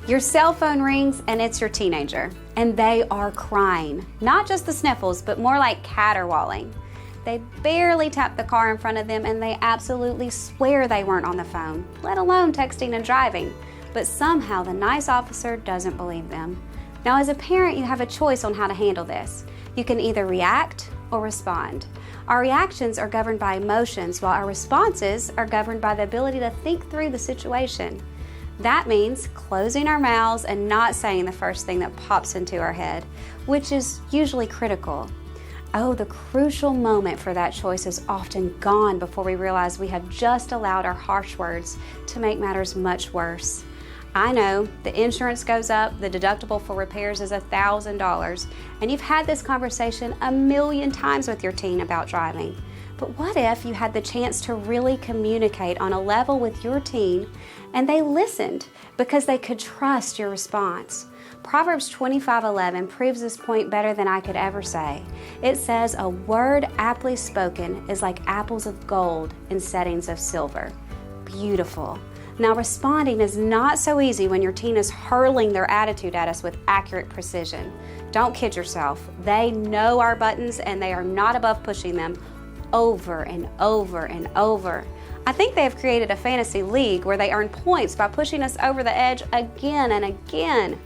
Your cell phone rings and it's your teenager, and they are crying. Not just the sniffles, but more like caterwauling. They barely tap the car in front of them and they absolutely swear they weren't on the phone, let alone texting and driving. But somehow the nice officer doesn't believe them. Now, as a parent, you have a choice on how to handle this. You can either react or respond. Our reactions are governed by emotions, while our responses are governed by the ability to think through the situation. That means closing our mouths and not saying the first thing that pops into our head, which is usually critical. Oh, the crucial moment for that choice is often gone before we realize we have just allowed our harsh words to make matters much worse. I know the insurance goes up, the deductible for repairs is $1,000, and you've had this conversation 1,000,000 times with your teen about driving. But what if you had the chance to really communicate on a level with your teen and they listened because they could trust your response? Proverbs 25:11 proves this point better than I could ever say. It says, "A word aptly spoken is like apples of gold in settings of silver." Beautiful. Now, responding is not so easy when your teen is hurling their attitude at us with accurate precision. Don't kid yourself. They know our buttons and they are not above pushing them over and over and over. I think they have created a fantasy league where they earn points by pushing us over the edge again and again.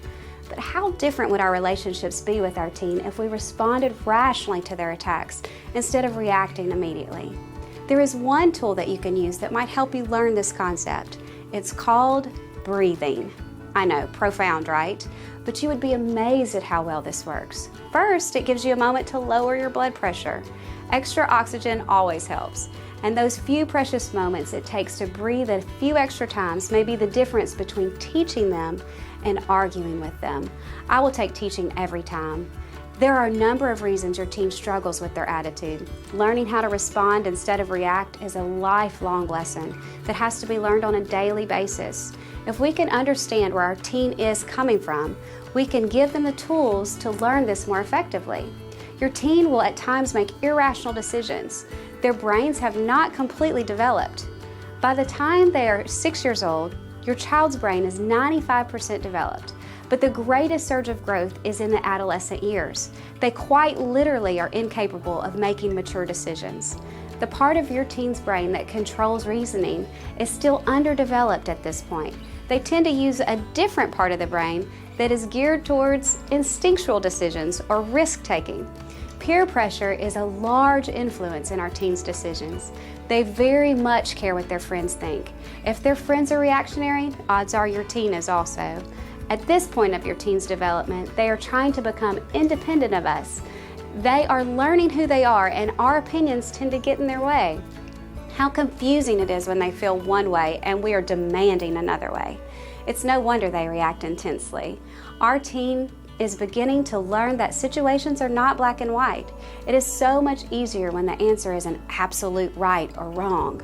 But how different would our relationships be with our teen if we responded rationally to their attacks instead of reacting immediately? There is one tool that you can use that might help you learn this concept. It's called breathing. I know, profound, right? But you would be amazed at how well this works. First, it gives you a moment to lower your blood pressure. Extra oxygen always helps. And those few precious moments it takes to breathe a few extra times may be the difference between teaching them and arguing with them. I will take teaching every time. There are a number of reasons your teen struggles with their attitude. Learning how to respond instead of react is a lifelong lesson that has to be learned on a daily basis. If we can understand where our teen is coming from, we can give them the tools to learn this more effectively. Your teen will at times make irrational decisions. Their brains have not completely developed. By the time they are 6 years old, your child's brain is 95% developed. But the greatest surge of growth is in the adolescent years. They quite literally are incapable of making mature decisions. The part of your teen's brain that controls reasoning is still underdeveloped at this point. They tend to use a different part of the brain that is geared towards instinctual decisions or risk-taking. Peer pressure is a large influence in our teens' decisions. They very much care what their friends think. If their friends are reactionary, odds are your teen is also. At this point of your teen's development, they are trying to become independent of us. They are learning who they are, and our opinions tend to get in their way. How confusing it is when they feel one way and we are demanding another way. It's no wonder they react intensely. Our teen is beginning to learn that situations are not black and white. It is so much easier when the answer is an absolute right or wrong.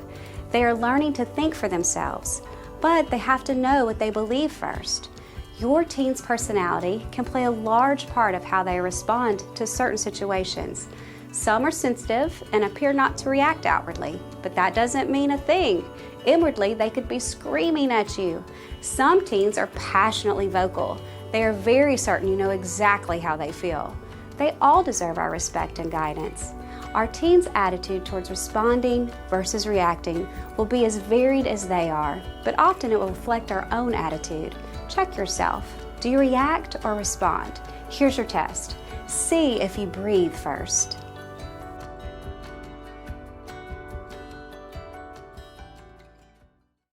They are learning to think for themselves, but they have to know what they believe first. Your teen's personality can play a large part of how they respond to certain situations. Some are sensitive and appear not to react outwardly, but that doesn't mean a thing. Inwardly, they could be screaming at you. Some teens are passionately vocal. They are very certain you know exactly how they feel. They all deserve our respect and guidance. Our teens' attitude towards responding versus reacting will be as varied as they are, but often it will reflect our own attitude. Check yourself. Do you react or respond? Here's your test. See if you breathe first.